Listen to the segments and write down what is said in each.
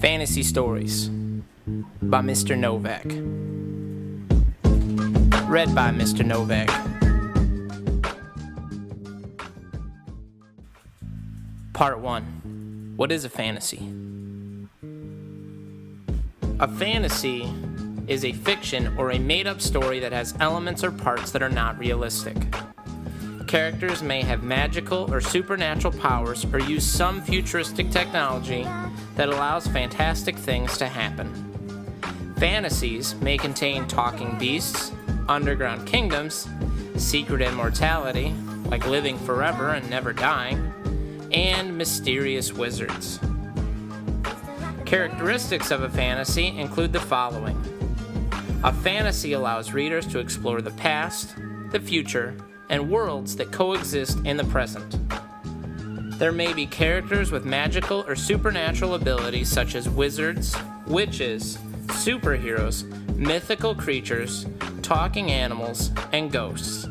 Fantasy Stories by Mr. Novak. Read by Mr. Novak. Part 1. What is a fantasy? A fantasy is a fiction or a made-up story that has elements or parts that are not realistic. Characters may have magical or supernatural powers or use some futuristic technology that allows fantastic things to happen. Fantasies may contain talking beasts, underground kingdoms, secret immortality, like living forever and never dying, and mysterious wizards. Characteristics of a fantasy include the following. A fantasy allows readers to explore the past, the future, and worlds that coexist in the present. There may be characters with magical or supernatural abilities such as wizards, witches, superheroes, mythical creatures, talking animals, and ghosts.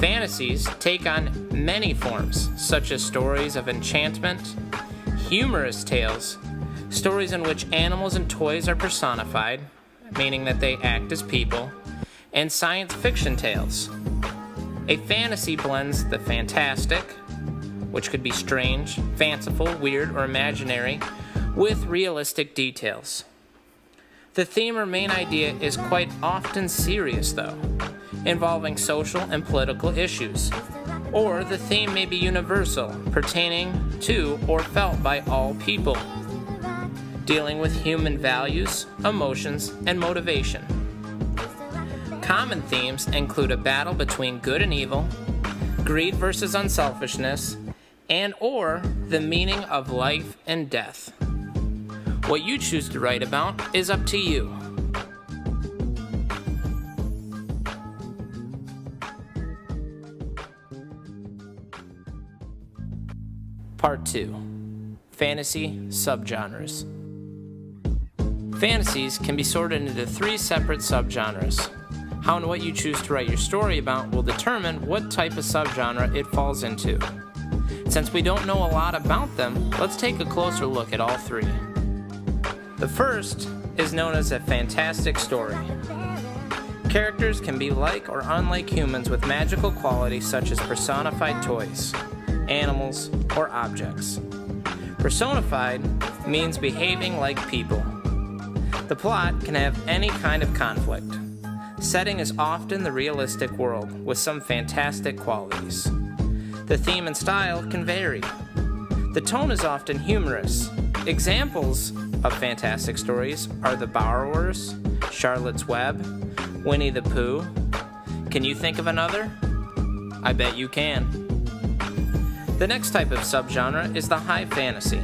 Fantasies take on many forms, such as stories of enchantment, humorous tales, stories in which animals and toys are personified, meaning that they act as people, and science fiction tales. A fantasy blends the fantastic, which could be strange, fanciful, weird, or imaginary, with realistic details. The theme or main idea is quite often serious, though, involving social and political issues, or the theme may be universal, pertaining to or felt by all people, dealing with human values, emotions, and motivation. Common themes include a battle between good and evil, greed versus unselfishness, and or the meaning of life and death. What you choose to write about is up to you. Part 2. Fantasy subgenres. Fantasies can be sorted into 3 separate subgenres. How and what you choose to write your story about will determine what type of subgenre it falls into. Since we don't know a lot about them, let's take a closer look at all 3. The first is known as a fantastic story. Characters can be like or unlike humans with magical qualities such as personified toys, animals, or objects. Personified means behaving like people. The plot can have any kind of conflict. Setting is often the realistic world with some fantastic qualities. The theme and style can vary. The tone is often humorous. Examples of fantastic stories are The Borrowers, Charlotte's Web, Winnie the Pooh. Can you think of another? I bet you can. The next type of subgenre is the high fantasy.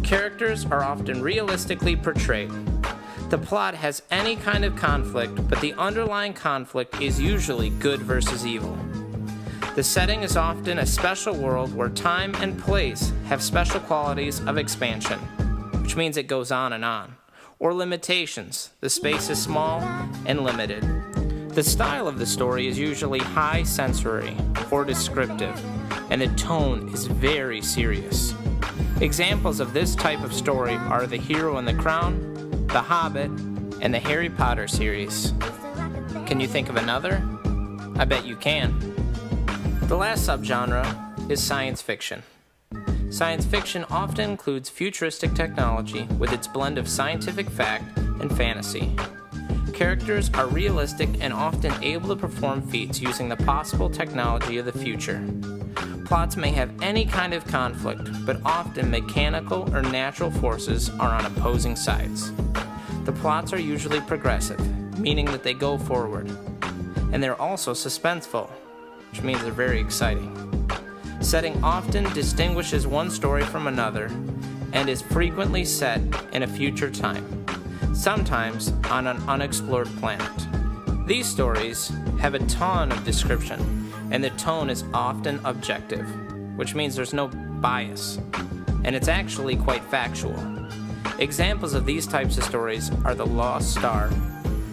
Characters are often realistically portrayed. The plot has any kind of conflict, but the underlying conflict is usually good versus evil. The setting is often a special world where time and place have special qualities of expansion, which means it goes on, or limitations. The space is small and limited. The style of the story is usually high sensory or descriptive, and the tone is very serious. Examples of this type of story are The Hero and the Crown, The Hobbit, and the Harry Potter series. Can you think of another? I bet you can. The last subgenre is science fiction. Science fiction often includes futuristic technology with its blend of scientific fact and fantasy. Characters are realistic and often able to perform feats using the possible technology of the future. Plots may have any kind of conflict, but often mechanical or natural forces are on opposing sides. The plots are usually progressive, meaning that they go forward. And they're also suspenseful, which means they're very exciting. Setting often distinguishes one story from another and is frequently set in a future time, sometimes on an unexplored planet. These stories have a ton of description, and the tone is often objective, which means there's no bias, and it's actually quite factual. Examples of these types of stories are The Lost Star,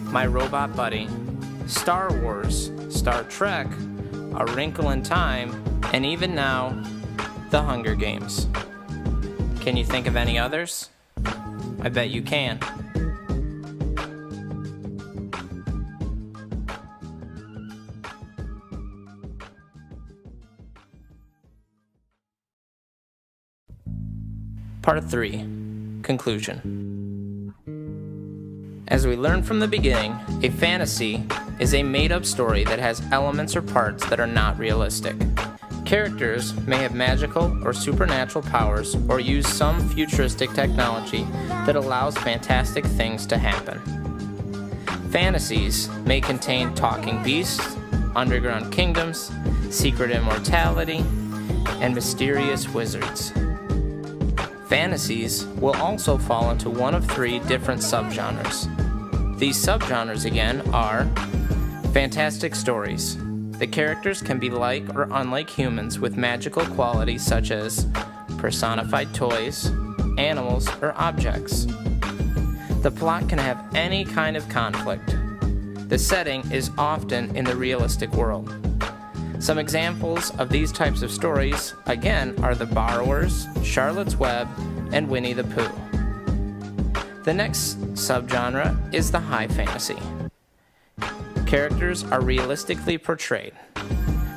My Robot Buddy, Star Wars, Star Trek, A Wrinkle in Time, and even now, The Hunger Games. Can you think of any others? I bet you can. Part 3. Conclusion. As we learned from the beginning, a fantasy is a made-up story that has elements or parts that are not realistic. Characters may have magical or supernatural powers or use some futuristic technology that allows fantastic things to happen. Fantasies may contain talking beasts, underground kingdoms, secret immortality, and mysterious wizards. Fantasies will also fall into one of 3 different subgenres. These subgenres again are fantastic stories. The characters can be like or unlike humans with magical qualities such as personified toys, animals, or objects. The plot can have any kind of conflict. The setting is often in the realistic world. Some examples of these types of stories, again, are The Borrowers, Charlotte's Web, and Winnie the Pooh. The next subgenre is the high fantasy. Characters are realistically portrayed.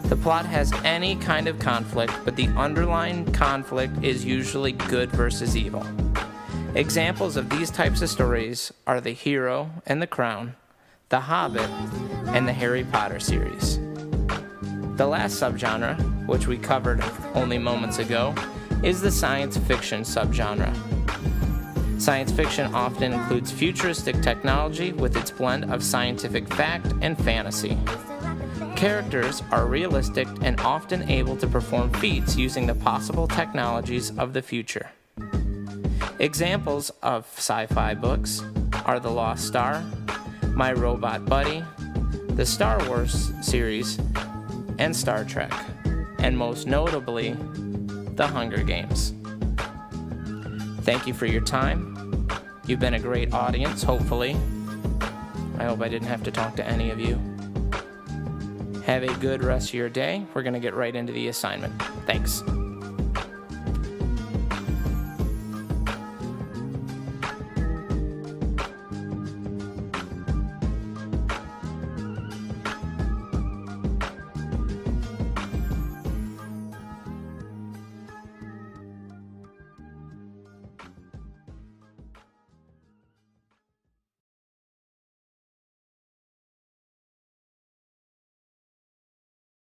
The plot has any kind of conflict, but the underlying conflict is usually good versus evil. Examples of these types of stories are The Hero and the Crown, The Hobbit, and the Harry Potter series. The last subgenre, which we covered only moments ago, is the science fiction subgenre. Science fiction often includes futuristic technology with its blend of scientific fact and fantasy. Characters are realistic and often able to perform feats using the possible technologies of the future. Examples of sci-fi books are The Lost Star, My Robot Buddy, the Star Wars series, and Star Trek, and most notably, The Hunger Games. Thank you for your time. You've been a great audience, hopefully. I hope I didn't have to talk to any of you. Have a good rest of your day. We're going to get right into the assignment. Thanks.